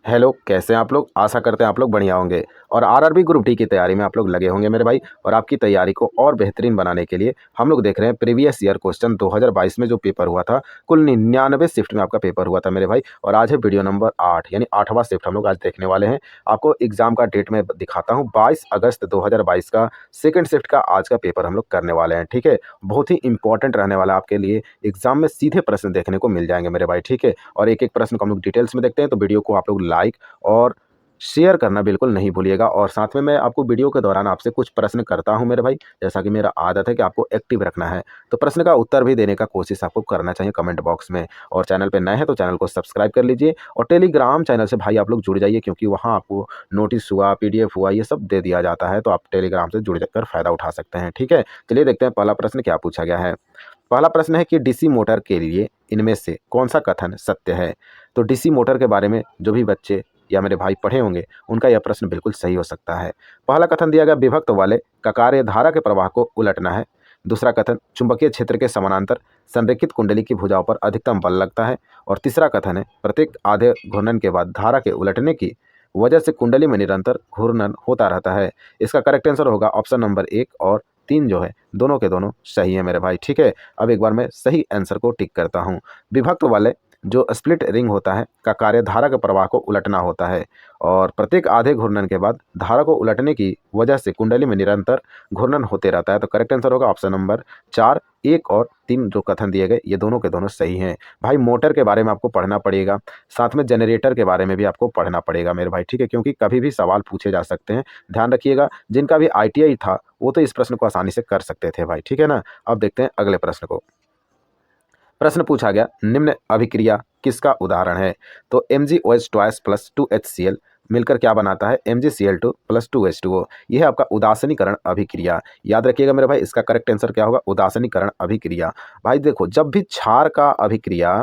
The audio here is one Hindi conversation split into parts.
हेलो, कैसे हैं आप लोग? आशा करते हैं आप लोग बढ़िया होंगे और आरआरबी ग्रुप डी की तैयारी में आप लोग लगे होंगे मेरे भाई। और आपकी तैयारी को और बेहतरीन बनाने के लिए हम लोग देख रहे हैं प्रीवियस ईयर क्वेश्चन 2022 में जो पेपर हुआ था। कुल 99 शिफ्ट में आपका पेपर हुआ था मेरे भाई। और आज है वीडियो नंबर 8 यानी 8वां शिफ्ट हम लोग आज देखने वाले हैं। आपको एग्जाम का डेट मैं दिखाता हूँ, 22 अगस्त 2022 का सेकेंड शिफ्ट का आज का पेपर हम लोग करने वाले हैं। ठीक है, बहुत ही इंपॉर्टेंट रहने वाला है आपके लिए। एग्जाम में सीधे प्रश्न देखने को मिल जाएंगे मेरे भाई। ठीक है, और एक एक प्रश्न को हम लोग डिटेल्स में देखते हैं, तो वीडियो को आप लोग लाइक और शेयर करना बिल्कुल नहीं भूलिएगा। और साथ में मैं आपको वीडियो के दौरान आपसे कुछ प्रश्न करता हूं मेरे भाई, जैसा कि मेरा आदत है कि आपको एक्टिव रखना है, तो प्रश्न का उत्तर भी देने का कोशिश आपको करना चाहिए कमेंट बॉक्स में। और चैनल पे नए हैं तो चैनल को सब्सक्राइब कर लीजिए और टेलीग्राम चैनल से भाई आप लोग जुड़ जाइए, क्योंकि वहाँ आपको नोटिस हुआ, पीडीएफ हुआ, ये सब दे दिया जाता है, तो आप टेलीग्राम से जुड़ कर फायदा उठा सकते हैं। ठीक है, चलिए देखते हैं पहला प्रश्न क्या पूछा गया है। पहला प्रश्न है कि डीसी मोटर के लिए इनमें से कौन सा कथन सत्य है। तो डीसी मोटर के बारे में जो भी बच्चे या मेरे भाई पढ़े होंगे उनका यह प्रश्न बिल्कुल सही हो सकता है। पहला कथन दिया गया, विभक्त वाले का कार्य धारा के प्रवाह को उलटना है। दूसरा कथन, चुंबकीय क्षेत्र के समानांतर संरेखित कुंडली की भुजाओं पर अधिकतम बल लगता है। और तीसरा कथन है, प्रत्येक आधे घूर्णन के बाद धारा के उलटने की वजह से कुंडली में निरंतर घूर्णन होता रहता है। इसका करेक्ट आंसर होगा ऑप्शन नंबर 1 और 3 जो है दोनों के दोनों सही है मेरे भाई। ठीक है, अब एक बार मैं सही आंसर को टिक करता हूँ। विभक्त वाले जो स्प्लिट रिंग होता है का कार्य धारा के प्रवाह को उलटना होता है, और प्रत्येक आधे घूर्णन के बाद धारा को उलटने की वजह से कुंडली में निरंतर घूर्णन होते रहता है। तो करेक्ट आंसर होगा ऑप्शन नंबर 4। 1 और 3 जो कथन दिए गए ये दोनों के दोनों सही हैं। भाई मोटर के बारे में आपको पढ़ना पड़ेगा, साथ में जनरेटर के बारे में भी आपको पढ़ना पड़ेगा मेरे भाई। ठीक है, क्योंकि कभी भी सवाल पूछे जा सकते हैं। ध्यान रखिएगा, जिनका भी आईटीआई था वो तो इस प्रश्न को आसानी से कर सकते थे भाई। ठीक है ना, अब देखते हैं अगले प्रश्न को। प्रश्न पूछा गया, निम्न अभिक्रिया किसका उदाहरण है। तो MgOH ट्वाइस प्लस 2HCl मिलकर क्या बनाता है, MgCl2 प्लस 2H2O। यह है आपका उदासीनीकरण अभिक्रिया। याद रखिएगा मेरे भाई, इसका करेक्ट आंसर क्या होगा, उदासीनीकरण अभिक्रिया। भाई देखो, जब भी क्षार का अभिक्रिया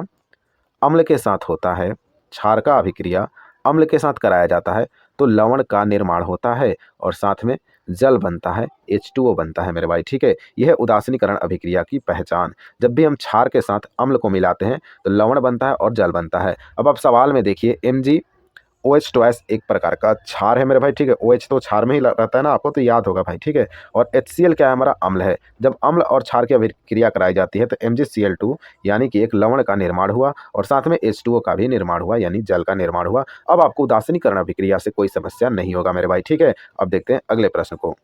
अम्ल के साथ होता है, क्षार का अभिक्रिया अम्ल के साथ कराया जाता है, तो लवण का निर्माण होता है और साथ में जल बनता है, H2O बनता है मेरे भाई। ठीक है, यह है उदासीनीकरण अभिक्रिया की पहचान। जब भी हम क्षार के साथ अम्ल को मिलाते हैं तो लवण बनता है और जल बनता है। अब आप सवाल में देखिए, MgOH ट्वाइस एक प्रकार का क्षार है मेरे भाई। ठीक है, OH तो क्षार में ही रहता है ना, आपको तो याद होगा भाई। ठीक है, और HCl क्या है, हमारा अम्ल है। जब अम्ल और क्षार की अभिक्रिया कराई जाती है तो MgCl2 यानी कि एक लवण का निर्माण हुआ और साथ में H2O का भी निर्माण हुआ, यानी जल का निर्माण हुआ। अब आपको उदासीनीकरण अभिक्रिया से कोई समस्या नहीं होगा मेरे भाई। ठीक है, अब देखते हैं अगले प्रश्न को।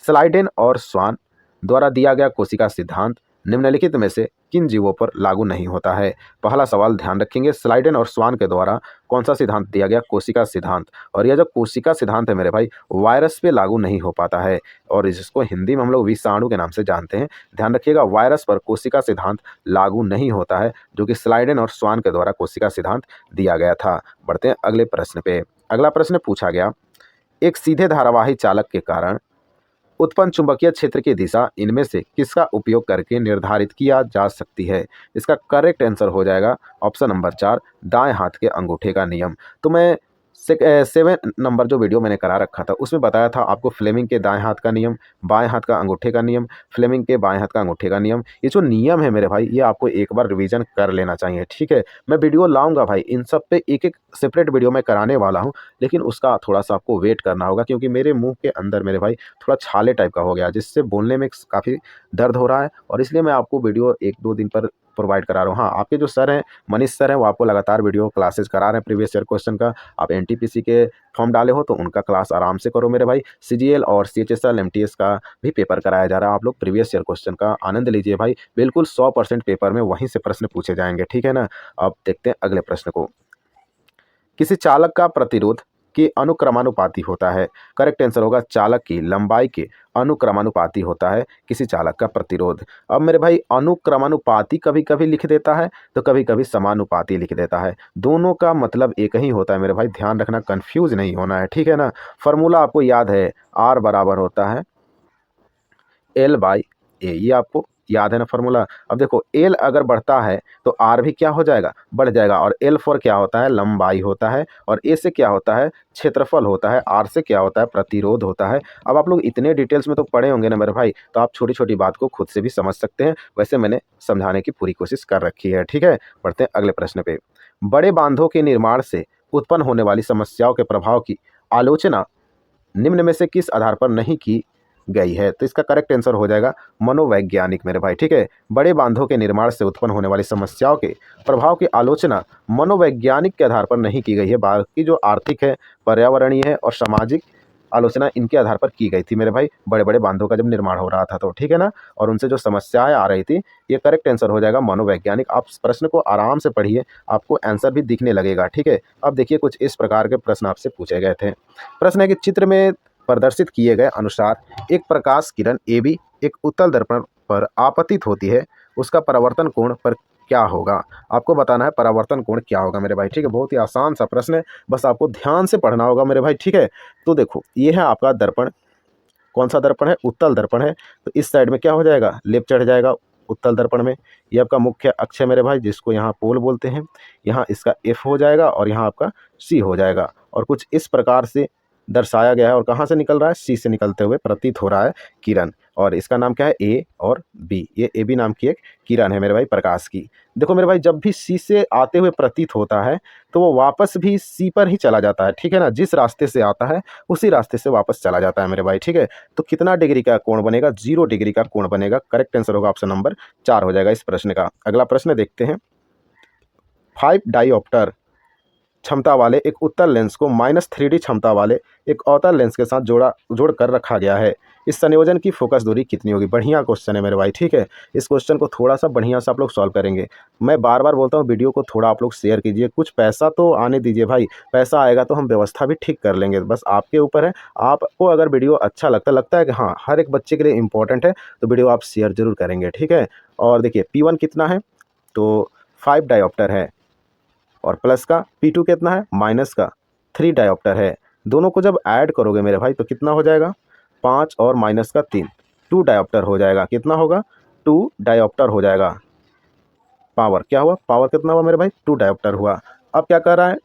स्लाइडेन और स्वान द्वारा दिया गया कोशिका सिद्धांत निम्नलिखित में से किन जीवों पर लागू नहीं होता है। पहला सवाल ध्यान रखेंगे, स्लाइडेन और स्वान के द्वारा कौन सा सिद्धांत दिया गया, कोशिका सिद्धांत। और यह जो कोशिका सिद्धांत है मेरे भाई, वायरस पे लागू नहीं हो पाता है, और जिसको हिंदी में हम लोग विषाणु के नाम से जानते हैं। ध्यान रखिएगा, वायरस पर कोशिका सिद्धांत लागू नहीं होता है, जो कि स्लाइडेन और स्वान के द्वारा कोशिका सिद्धांत दिया गया था। बढ़ते हैं अगले प्रश्न पे। अगला प्रश्न पूछा गया, एक सीधे धारावाही चालक के कारण उत्पन्न चुंबकीय क्षेत्र की दिशा इनमें से किसका उपयोग करके निर्धारित किया जा सकती है। इसका करेक्ट आंसर हो जाएगा ऑप्शन नंबर 4, दाएं हाथ के अंगूठे का नियम। तो मैं 7 नंबर जो वीडियो मैंने करा रखा था उसमें बताया था आपको फ्लेमिंग के दाएं हाथ का नियम, बाएं हाथ का अंगूठे का नियम, फ्लेमिंग के बाएं हाथ का अंगूठे का नियम। ये जो नियम है मेरे भाई, ये आपको एक बार रिवीजन कर लेना चाहिए। ठीक है, मैं वीडियो लाऊंगा भाई, इन सब पे एक एक सेपरेट वीडियो मैं कराने वाला हूँ, लेकिन उसका थोड़ा सा आपको वेट करना होगा, क्योंकि मेरे मुंह के अंदर मेरे भाई थोड़ा छाले टाइप का हो गया, जिससे बोलने में काफ़ी दर्द हो रहा है, और इसलिए मैं आपको वीडियो 1-2 दिन पर प्रोवाइड करा रहा हूँ। हाँ, आपके जो सर हैं, मनीष सर हैं, वो आपको लगातार वीडियो क्लासेस करा रहे हैं प्रीवियस ईयर क्वेश्चन का। आप एनटीपीसी के फॉर्म डाले हो तो उनका क्लास आराम से करो मेरे भाई। सीजीएल और सीएचएसएल एमटीएस का भी पेपर कराया जा रहा है, आप लोग प्रीवियस ईयर क्वेश्चन का आनंद लीजिए भाई। बिल्कुल 100% पेपर में वहीं से प्रश्न पूछे जाएंगे। ठीक है ना, अब देखते हैं अगले प्रश्न को। किसी चालक का प्रतिरोध के अनुक्रमानुपाती होता है। करेक्ट आंसर होगा, चालक की लंबाई के अनुक्रमानुपाती होता है किसी चालक का प्रतिरोध। अब मेरे भाई, अनुक्रमानुपाती कभी कभी लिख देता है तो कभी कभी समानुपाती लिख देता है, दोनों का मतलब एक ही होता है मेरे भाई। ध्यान रखना, कंफ्यूज नहीं होना है। ठीक है ना, फॉर्मूला आपको याद है, R बराबर होता है L/A, ये आपको याद है ना फॉर्मूला। अब देखो, L अगर बढ़ता है तो R भी क्या हो जाएगा, बढ़ जाएगा। और L फॉर क्या होता है, लंबाई होता है, और A से क्या होता है, क्षेत्रफल होता है, R से क्या होता है, प्रतिरोध होता है। अब आप लोग इतने डिटेल्स में तो पढ़े होंगे ना मेरे भाई, तो आप छोटी छोटी बात को खुद से भी समझ सकते हैं। वैसे मैंने समझाने की पूरी कोशिश कर रखी है। ठीक है, बढ़ते हैं अगले प्रश्न पे। बड़े बांधों के निर्माण से उत्पन्न होने वाली समस्याओं के प्रभाव की आलोचना निम्न में से किस आधार पर नहीं की गई है? तो इसका करेक्ट आंसर हो जाएगा मनोवैज्ञानिक मेरे भाई, ठीक है। बड़े बांधों के निर्माण से उत्पन्न होने वाली समस्याओं के प्रभाव की आलोचना मनोवैज्ञानिक के आधार पर नहीं की गई है, बाकी जो आर्थिक है, पर्यावरणीय है और सामाजिक आलोचना इनके आधार पर की गई थी मेरे भाई, बड़े बड़े बांधों का जब निर्माण हो रहा था तो, ठीक है ना। और उनसे जो समस्याएं आ रही थी, ये करेक्ट आंसर हो जाएगा मनोवैज्ञानिक। आप इस प्रश्न को आराम से पढ़िए, आपको आंसर भी दिखने लगेगा, ठीक है। अब देखिए कुछ इस प्रकार के प्रश्न आपसे पूछे गए थे। प्रश्न है कि चित्र में प्रदर्शित किए गए अनुसार एक प्रकाश किरण AB एक उत्तल दर्पण पर आपतित होती है, उसका परावर्तन कोण पर क्या होगा? आपको बताना है परावर्तन कोण क्या होगा मेरे भाई, ठीक है। बहुत ही आसान सा प्रश्न है, बस आपको ध्यान से पढ़ना होगा मेरे भाई, ठीक है। तो देखो ये है आपका दर्पण, कौन सा दर्पण है? उत्तल दर्पण है। तो इस साइड में क्या हो जाएगा? लेप चढ़ जाएगा उत्तल दर्पण में। ये आपका मुख्य अक्ष है मेरे भाई, जिसको यहाँ पोल बोलते हैं। यहाँ इसका F हो जाएगा और यहाँ आपका C हो जाएगा, और कुछ इस प्रकार से दर्शाया गया है। और कहाँ से निकल रहा है? C से निकलते हुए प्रतीत हो रहा है किरण, और इसका नाम क्या है? A और B। ये AB नाम की एक किरण है मेरे भाई, प्रकाश की। देखो मेरे भाई, जब भी C से आते हुए प्रतीत होता है तो वो वापस भी C पर ही चला जाता है, ठीक है ना। जिस रास्ते से आता है उसी रास्ते से वापस चला जाता है मेरे भाई, ठीक है। तो कितना डिग्री का कोण बनेगा? 0 डिग्री का कोण बनेगा। करेक्ट आंसर होगा ऑप्शन नंबर 4 हो जाएगा इस प्रश्न का। अगला प्रश्न देखते हैं। 5 डायोप्टर क्षमता वाले एक उत्तल लेंस को -3D क्षमता वाले एक अवतल लेंस के साथ जोड़ कर रखा गया है। इस संयोजन की फोकस दूरी कितनी होगी? बढ़िया क्वेश्चन है मेरे भाई, ठीक है। इस क्वेश्चन को थोड़ा सा बढ़िया से आप लोग सॉल्व करेंगे। मैं बार बार बोलता हूँ, वीडियो को थोड़ा आप लोग शेयर कीजिए, कुछ पैसा तो आने दीजिए भाई। पैसा आएगा तो हम व्यवस्था भी ठीक कर लेंगे, बस आपके ऊपर है। आपको अगर वीडियो अच्छा लगता है कि हाँ हर एक बच्चे के लिए इंपॉर्टेंट है, तो वीडियो आप शेयर जरूर करेंगे, ठीक है। और देखिए P1 कितना है? तो 5 डायोप्टर है, और प्लस का P2 कितना है? माइनस का 3 डायोप्टर है। दोनों को जब ऐड करोगे मेरे भाई तो कितना हो जाएगा? 5 और माइनस का 3, 2 डायोप्टर हो जाएगा। कितना होगा? 2 डायोप्टर हो जाएगा। पावर क्या हुआ? पावर कितना हुआ मेरे भाई? 2 डायोप्टर हुआ। अब क्या कर रहा है?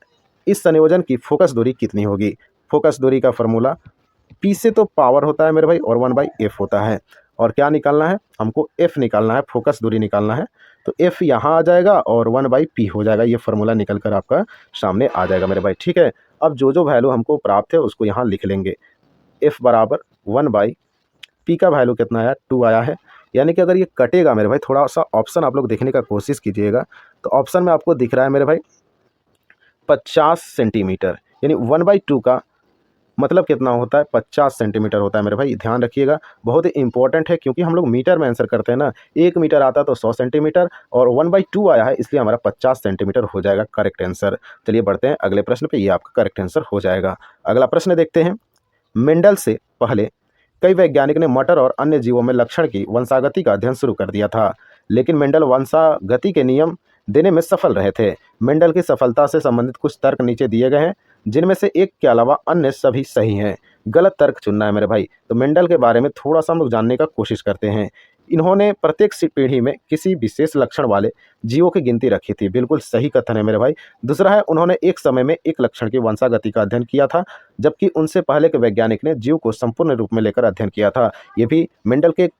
इस संयोजन की फोकस दूरी कितनी होगी? फोकस दूरी का फॉर्मूला, P से तो पावर होता है मेरे भाई और 1/f होता है, और क्या निकालना है हमको? F निकालना है, फोकस दूरी निकालना है। तो F यहाँ आ जाएगा और 1/p हो जाएगा। ये फार्मूला निकल कर आपका सामने आ जाएगा मेरे भाई, ठीक है। अब जो वैल्यू हमको प्राप्त है उसको यहाँ लिख लेंगे। F बराबर 1/p का वैल्यू कितना आया? 2 आया है। यानी कि अगर ये कटेगा मेरे भाई, थोड़ा सा ऑप्शन आप लोग देखने का कोशिश कीजिएगा। तो ऑप्शन में आपको दिख रहा है मेरे भाई 50 सेंटीमीटर, यानी 1/2 का मतलब कितना होता है? 50 सेंटीमीटर होता है मेरे भाई, ध्यान रखिएगा। बहुत ही इंपॉर्टेंट है, क्योंकि हम लोग मीटर में आंसर करते हैं ना। 1 मीटर आता तो 100 सेंटीमीटर, और 1/2 आया है इसलिए हमारा 50 सेंटीमीटर हो जाएगा करेक्ट आंसर। चलिए बढ़ते हैं अगले प्रश्न पे, ये आपका करेक्ट आंसर हो जाएगा। अगला प्रश्न देखते हैं। मेंडल से पहले कई वैज्ञानिक ने मटर और अन्य जीवों में लक्षण की वंशागति का अध्ययन शुरू कर दिया था, लेकिन मेंडल वंशागति के नियम देने में सफल रहे थे। मेंडल की सफलता से संबंधित कुछ तर्क नीचे दिए गए हैं, जिनमें से एक के अलावा अन्य सभी सही हैं। गलत तर्क चुनना है मेरे भाई। तो मेंडल के बारे में थोड़ा सा हम लोग जानने का कोशिश करते हैं। इन्होंने प्रत्येक पीढ़ी में किसी विशेष लक्षण वाले जीवों की गिनती रखी थी, बिल्कुल सही कथन है मेरे भाई। दूसरा है, उन्होंने एक समय में एक लक्षण की वंशागति का अध्ययन किया था, जबकि उनसे पहले के वैज्ञानिक ने जीव को संपूर्ण रूप में लेकर अध्ययन किया था। ये भी मेंडल के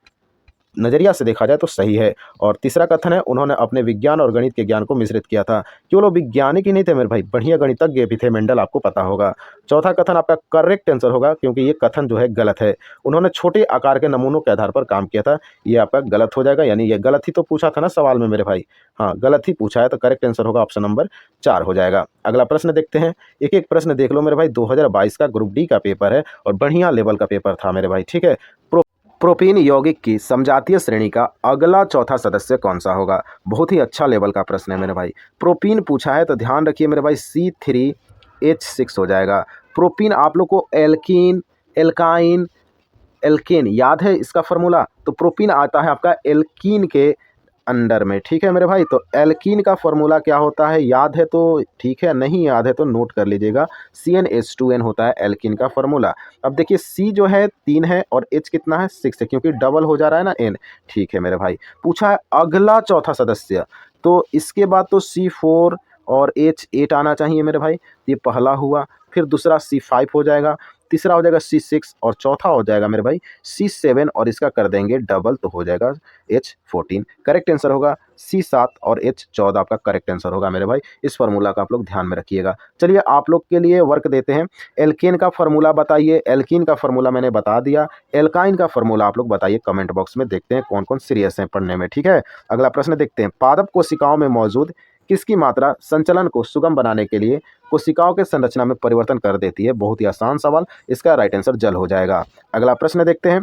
नज़रिया से देखा जाए तो सही है। और तीसरा कथन है, उन्होंने अपने विज्ञान और गणित के ज्ञान को मिश्रित किया था। केवल वो वैज्ञानिक ही नहीं थे मेरे भाई, बढ़िया गणितज्ञ भी थे मेंडल, आपको पता होगा। चौथा कथन आपका करेक्ट आंसर होगा, क्योंकि ये कथन जो है गलत है। उन्होंने छोटे आकार के नमूनों के आधार पर काम किया था, ये आपका गलत हो जाएगा। यानी ये गलत ही तो पूछा था ना सवाल में मेरे भाई, हाँ गलत ही पूछा है, तो करेक्ट आंसर होगा ऑप्शन नंबर 4 हो जाएगा। अगला प्रश्न देखते हैं। एक एक प्रश्न देख लो मेरे भाई। 2022 का ग्रुप डी का पेपर है और बढ़िया लेवल का पेपर था मेरे भाई, ठीक है। प्रोपीन यौगिक की समजातीय श्रेणी का अगला चौथा सदस्य कौन सा होगा? बहुत ही अच्छा लेवल का प्रश्न है मेरे भाई। प्रोपीन पूछा है तो ध्यान रखिए मेरे भाई, C3H6 हो जाएगा। प्रोपीन आप लोग को एल्कीन, एल्काइन, एल्केन याद है इसका फॉर्मूला? तो प्रोपीन आता है आपका एल्कीन के अंडर में, ठीक है मेरे भाई। तो एल्कीन का फॉर्मूला क्या होता है? याद है तो ठीक है, नहीं याद है तो नोट कर लीजिएगा। CnH2n होता है एल्कीन का फॉर्मूला। अब देखिए C जो है 3 है और H कितना है? 6 है, क्योंकि डबल हो जा रहा है ना N। ठीक है मेरे भाई। पूछा है अगला चौथा सदस्य, तो इसके बाद तो C4 और H8 आना चाहिए मेरे भाई। ये पहला हुआ, फिर दूसरा C5 हो जाएगा, तीसरा हो जाएगा C6 और चौथा हो जाएगा मेरे भाई C7 और इसका कर देंगे डबल तो हो जाएगा H14। करेक्ट आंसर होगा C7 और H14 आपका करेक्ट आंसर होगा मेरे भाई। इस फार्मूला का आप लोग ध्यान में रखिएगा। चलिए आप लोग के लिए वर्क देते हैं। एल्केन का फार्मूला बताइए। एल्कीन का फार्मूला मैंने बता दिया। एल्काइन का फार्मूला आप लोग बताइए कमेंट बॉक्स में, देखते हैं कौन कौन सीरियस हैं पढ़ने में। ठीक है, अगला प्रश्न देखते हैं। पादप कोशिकाओं में मौजूद किसकी मात्रा संचलन को सुगम बनाने के लिए कोशिकाओं के संरचना में परिवर्तन कर देती है? बहुत ही आसान सवाल, इसका राइट आंसर जल हो जाएगा। अगला प्रश्न देखते हैं।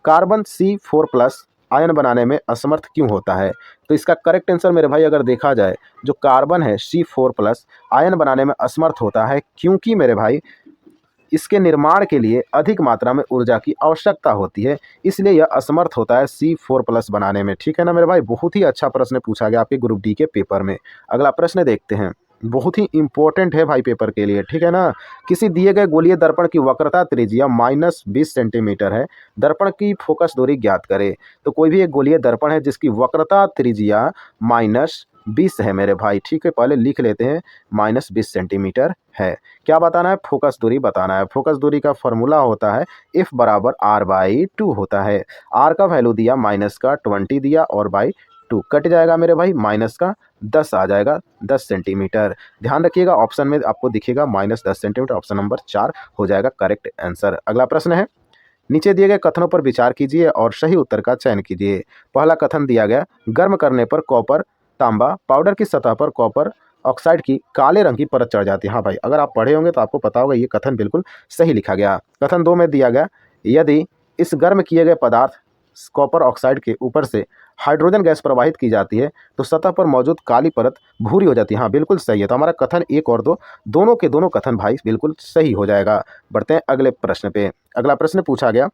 कार्बन C4+ आयन बनाने में असमर्थ क्यों होता है? तो इसका करेक्ट आंसर मेरे भाई अगर देखा जाए, जो कार्बन है C4+ आयन बनाने में असमर्थ होता है क्योंकि मेरे भाई इसके निर्माण के लिए अधिक मात्रा में ऊर्जा की आवश्यकता होती है, इसलिए यह असमर्थ होता है C4+ बनाने में। ठीक है ना मेरे भाई, बहुत ही अच्छा प्रश्न पूछा गया आपके ग्रुप डी के पेपर में। अगला प्रश्न देखते हैं, बहुत ही इंपॉर्टेंट है भाई पेपर के लिए। ठीक है ना, किसी दिए गए गोलीय दर्पण की वक्रता त्रिज्या -20 सेंटीमीटर है, दर्पण की फोकस दूरी ज्ञात करे। तो कोई भी एक गोलीय दर्पण है जिसकी वक्रता त्रिज्या -20 है मेरे भाई। ठीक है, पहले लिख लेते हैं, -20 सेंटीमीटर है। क्या बताना है? फोकस दूरी बताना है। फोकस दूरी का फॉर्मूला होता है F = R/2 होता है। R का वैल्यू दिया, माइनस का 20 दिया और बाई 2 कट जाएगा मेरे भाई, माइनस का 10 आ जाएगा, 10 सेंटीमीटर। ध्यान रखिएगा ऑप्शन में आपको दिखेगा -10 सेंटीमीटर, ऑप्शन नंबर 4 हो जाएगा करेक्ट आंसर। अगला प्रश्न है, नीचे दिए गए कथनों पर विचार कीजिए और सही उत्तर का चयन कीजिए। पहला कथन दिया गया, गर्म करने पर कॉपर तांबा पाउडर की सतह पर कॉपर ऑक्साइड की काले रंग की परत चढ़ जाती है। हाँ भाई, अगर आप पढ़े होंगे तो आपको पता होगा ये कथन बिल्कुल सही लिखा गया। कथन 2 में दिया गया, यदि इस गर्म किए गए पदार्थ कॉपर ऑक्साइड के ऊपर से हाइड्रोजन गैस प्रवाहित की जाती है तो सतह पर मौजूद काली परत भूरी हो जाती है। हाँ बिल्कुल सही है। तो हमारा कथन 1 और 2 दोनों के दोनों कथन भाई बिल्कुल सही हो जाएगा। बढ़ते हैं अगले प्रश्न पे। अगला प्रश्न पूछा गया,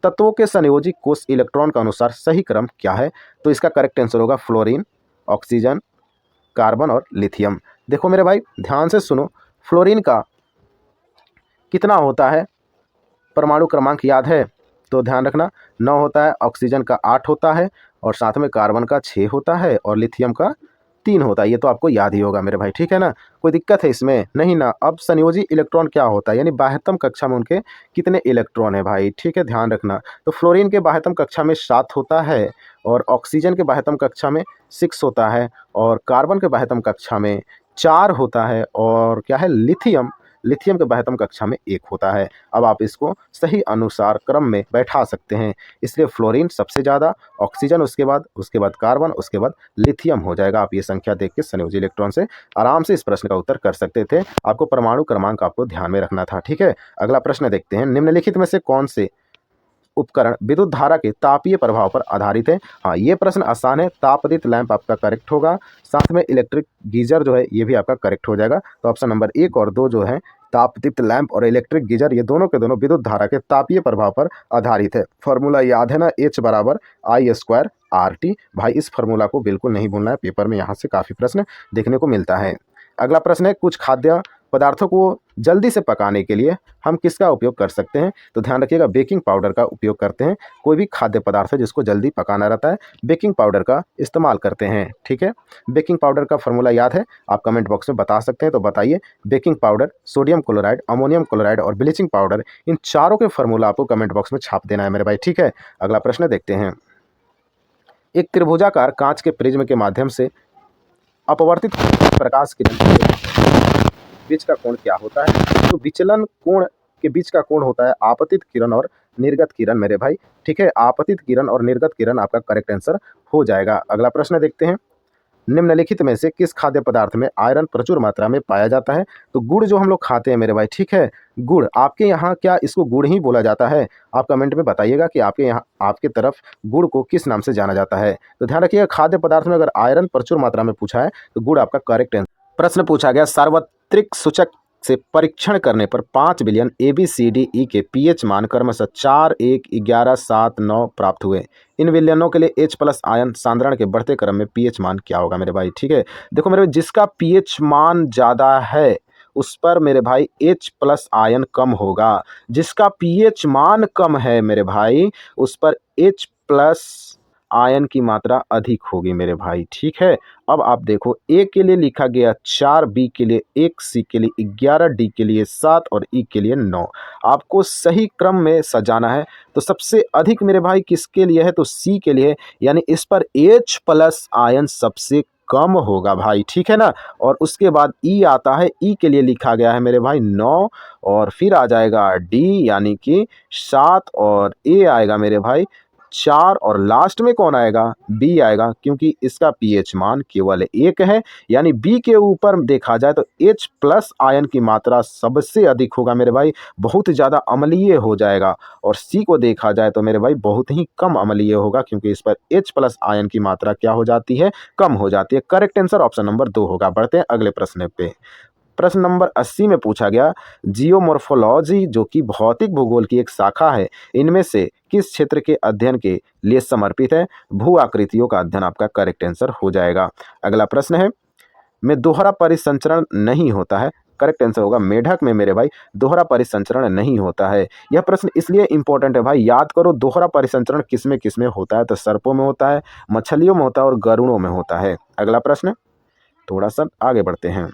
तत्वों के संयोजी कोष इलेक्ट्रॉन का अनुसार सही क्रम क्या है? तो इसका करेक्ट आंसर होगा फ्लोरीन, ऑक्सीजन, कार्बन और लिथियम। देखो मेरे भाई ध्यान से सुनो, फ्लोरीन का कितना होता है परमाणु क्रमांक याद है? तो ध्यान रखना 9 होता है, ऑक्सीजन का 8 होता है और साथ में कार्बन का 6 होता है और लिथियम का 3 होता है। ये तो आपको याद ही होगा मेरे भाई। ठीक है ना, कोई दिक्कत है इसमें? नहीं ना। अब संयोजी इलेक्ट्रॉन क्या होता है, यानी बाह्यतम कक्षा में उनके कितने इलेक्ट्रॉन है भाई? ठीक है, ध्यान रखना। तो फ्लोरीन के बाह्यतम कक्षा में 7 होता है और ऑक्सीजन के बाह्यतम कक्षा में 6 होता है और कार्बन के बाह्यतम कक्षा में 4 होता है और क्या है, लिथियम, लिथियम के बाह्यतम कक्षा में 1 होता है। अब आप इसको सही अनुसार क्रम में बैठा सकते हैं, इसलिए फ्लोरीन सबसे ज़्यादा, ऑक्सीजन उसके बाद कार्बन, उसके बाद लिथियम हो जाएगा। आप ये संख्या देख के संयोजी इलेक्ट्रॉन से आराम से इस प्रश्न का उत्तर कर सकते थे। आपको परमाणु क्रमांक आपको ध्यान में रखना था। ठीक है, अगला प्रश्न देखते हैं, निम्नलिखित में से कौन से उपकरण विद्युत धारा के तापीय प्रभाव पर आधारित है? हाँ ये प्रश्न आसान है, तापदीप्त लैंप आपका करेक्ट होगा, साथ में इलेक्ट्रिक गीजर जो है ये भी आपका करेक्ट हो जाएगा। तो ऑप्शन नंबर 1 और 2 जो है, तापदीप्त लैंप और इलेक्ट्रिक गीजर, ये दोनों के दोनों विद्युत धारा के तापीय प्रभाव पर आधारित है। फॉर्मूला याद है ना, H = I² RT। भाई इस फार्मूला को बिल्कुल नहीं भूलना है, पेपर में यहाँ से काफ़ी प्रश्न देखने को मिलता है। अगला प्रश्न है, कुछ खाद्य पदार्थों को जल्दी से पकाने के लिए हम किसका उपयोग कर सकते हैं? तो ध्यान रखिएगा बेकिंग पाउडर का उपयोग करते हैं। कोई भी खाद्य पदार्थ है जिसको जल्दी पकाना रहता है, बेकिंग पाउडर का इस्तेमाल करते हैं। ठीक है, बेकिंग पाउडर का फॉर्मूला याद है? आप कमेंट बॉक्स में बता सकते हैं, तो बताइए। Baking powder, sodium chloride, ammonium chloride और ब्लीचिंग पाउडर, इन चारों के फॉर्मूला आपको कमेंट बॉक्स में छाप देना है मेरे भाई। ठीक है, अगला प्रश्न देखते हैं, एक त्रिभुजाकार कांच के प्रिज्म के माध्यम से अपवर्तित प्रकाश किरण के बीच का कोण क्या होता है? तो विचलन कोण के बीच का कोण होता है आपतित किरण और निर्गत किरण मेरे भाई। ठीक है, आपतित किरण और निर्गत किरण आपका करेक्ट आंसर हो जाएगा। अगला प्रश्न देखते हैं, निम्नलिखित में से किस खाद्य पदार्थ में आयरन प्रचुर मात्रा में पाया जाता है? तो गुड़ जो हम लोग खाते हैं मेरे भाई, ठीक है, गुड़ आपके यहाँ क्या इसको गुड़ ही बोला जाता है? आप कमेंट में बताइएगा कि आपके यहाँ, आपके तरफ गुड़ को किस नाम से जाना जाता है। तो ध्यान रखिएगा खाद्य पदार्थ में अगर आयरन प्रचुर मात्रा में पूछा है तो गुड़ आपका करेक्ट आंसर। प्रश्न पूछा गया, सार्वत्रिक सूचक से परीक्षण करने पर 5 बिलियन ABCDE के pH मान क्रमशः 4, 1, 11, 7, 9 प्राप्त हुए। इन विलयनों के लिए H+ आयन सांद्रण के बढ़ते क्रम में pH मान क्या होगा मेरे भाई? ठीक है, देखो मेरे भाई जिसका pH मान ज़्यादा है उस पर मेरे भाई H+ आयन कम होगा, जिसका pH मान कम है मेरे भाई उस पर H+ आयन की मात्रा अधिक होगी मेरे भाई, ठीक है। अब आप देखो, ए के लिए लिखा गया 4, बी के लिए 1, सी के लिए 11, डी के लिए 7 और ई के लिए 9। आपको सही क्रम में सजाना है। तो सबसे अधिक मेरे भाई किसके लिए है, तो सी के लिए, यानी इस पर H प्लस आयन सबसे कम होगा भाई, ठीक है ना। और उसके बाद ई आता है, ई के लिए लिखा गया है मेरे भाई 9, और फिर आ जाएगा डी यानी कि 7, और ए आएगा मेरे भाई 4, और लास्ट में कौन आएगा, बी आएगा, क्योंकि इसका पीएच मान केवल 1 है। यानी बी के ऊपर देखा जाए तो H प्लस आयन की मात्रा सबसे अधिक होगा मेरे भाई, बहुत ज़्यादा अम्लीय हो जाएगा। और सी को देखा जाए तो मेरे भाई बहुत ही कम अम्लीय होगा, क्योंकि इस पर H प्लस आयन की मात्रा क्या हो जाती है, कम हो जाती है। करेक्ट आंसर ऑप्शन नंबर 2 होगा। बढ़ते हैं अगले प्रश्न पे। प्रश्न नंबर 80 में पूछा गया, जियोमॉर्फोलॉजी जो कि भौतिक भूगोल की एक शाखा है, इनमें से किस क्षेत्र के अध्ययन के लिए समर्पित है। भू आकृतियों का अध्ययन आपका करेक्ट आंसर हो जाएगा। अगला प्रश्न है, में दोहरा परिसंचरण नहीं होता है। करेक्ट आंसर होगा मेढक में मेरे भाई दोहरा परिसंचरण नहीं होता है। यह प्रश्न इसलिए इंपॉर्टेंट है भाई, याद करो दोहरा परिसंचरण किस में होता है, तो सर्पों में होता है, मछलियों में होता है और गरुड़ों में होता है। अगला प्रश्न, थोड़ा सा आगे बढ़ते हैं।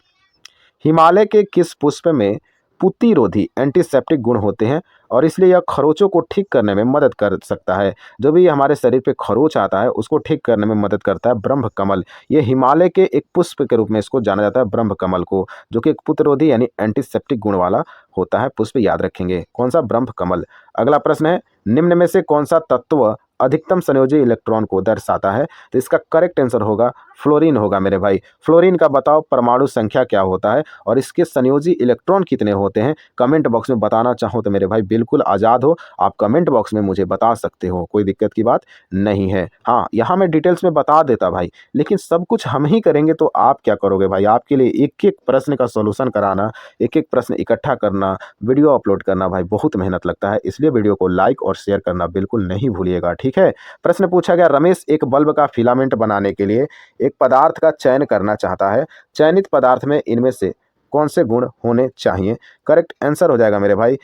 हिमालय के किस पुष्प में पुतिरोधी एंटीसेप्टिक गुण होते हैं और इसलिए यह खरोचों को ठीक करने में मदद कर सकता है। जो भी हमारे शरीर पे खरोच आता है उसको ठीक करने में मदद करता है ब्रह्म कमल। ये हिमालय के एक पुष्प के रूप में इसको जाना जाता है, ब्रह्म कमल को, जो कि एक पुतिरोधी यानी एंटीसेप्टिक गुण वाला होता है पुष्प, याद रखेंगे कौन सा, ब्रह्म कमल। अगला प्रश्न है, निम्न में से कौन सा तत्व अधिकतम संयोजी इलेक्ट्रॉन को दर्शाता है। तो इसका करेक्ट आंसर होगा फ्लोरीन होगा मेरे भाई। फ्लोरीन का बताओ परमाणु संख्या क्या होता है और इसके संयोजी इलेक्ट्रॉन कितने होते हैं। कमेंट बॉक्स में बताना चाहो तो मेरे भाई बिल्कुल आज़ाद हो, आप कमेंट बॉक्स में मुझे बता सकते हो, कोई दिक्कत की बात नहीं है। हाँ, यहाँ मैं डिटेल्स में बता देता भाई, लेकिन सब कुछ हम ही करेंगे तो आप क्या करोगे भाई। आपके लिए एक एक प्रश्न का सोल्यूशन कराना, एक एक प्रश्न इकट्ठा करना, वीडियो अपलोड करना भाई बहुत मेहनत लगता है, इसलिए वीडियो को लाइक और शेयर करना बिल्कुल नहीं भूलिएगा, ठीक है। प्रश्न पूछा गया, रमेश एक बल्ब का फिलामेंट बनाने के लिए एक पदार्थ का चयन करना चाहता है, चयनित पदार्थ में इनमें से कौन से गुण होने चाहिए। करेक्ट आंसर हो जाएगा मेरे भाई,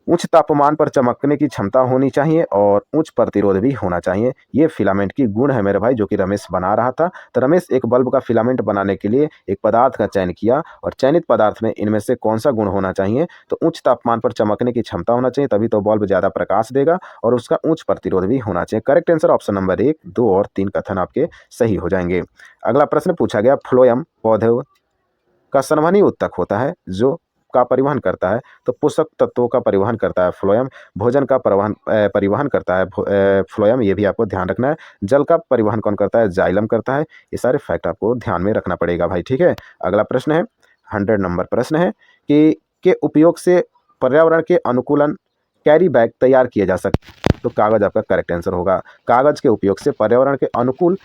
उच्च तापमान पर चमकने की क्षमता होनी चाहिए और उच्च प्रतिरोध भी होना चाहिए। ये फिलामेंट की गुण है मेरे भाई, जो कि रमेश बना रहा था। तो रमेश एक बल्ब का फिलामेंट बनाने के लिए एक पदार्थ का चयन किया और चयनित पदार्थ में इनमें से कौन सा गुण होना चाहिए, तो उच्च तापमान पर चमकने की क्षमता होना चाहिए, तभी तो बल्ब ज़्यादा प्रकाश देगा, और उसका उच्च प्रतिरोध भी होना चाहिए। करेक्ट आंसर ऑप्शन नंबर 1, 2 और 3 कथन आपके सही हो जाएंगे। अगला प्रश्न पूछा गया, फ्लोएम पौधे का संवहनी उत्तक होता है जो का परिवहन करता है, तो पोषक तत्वों का परिवहन करता है फ्लोएम, भोजन का परिवहन करता है फ्लोएम, ये भी आपको ध्यान रखना है। जल का परिवहन कौन करता है, जाइलम करता है। ये सारे फैक्ट आपको ध्यान में रखना पड़ेगा भाई, ठीक है। अगला प्रश्न है, 100 नंबर प्रश्न है कि के उपयोग से पर्यावरण के अनुकूलन कैरी बैग तैयार किए जा सकते, तो कागज आपका करेक्ट आंसर होगा। कागज के उपयोग से पर्यावरण के अनुकूल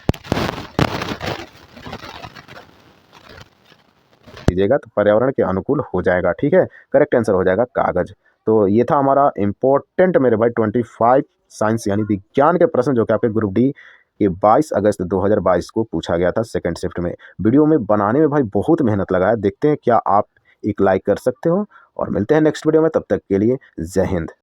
कीजिएगा तो पर्यावरण के अनुकूल हो जाएगा, ठीक है। करेक्ट आंसर हो जाएगा कागज। तो ये था हमारा इंपॉर्टेंट मेरे भाई 25 साइंस यानी विज्ञान के प्रश्न, जो कि आपके ग्रुप डी के 22 अगस्त 2022 को पूछा गया था सेकंड शिफ्ट में। वीडियो में बनाने में भाई बहुत मेहनत लगा है, देखते हैं क्या आप एक लाइक कर सकते हो, और मिलते हैं नेक्स्ट वीडियो में, तब तक के लिए जय हिंद।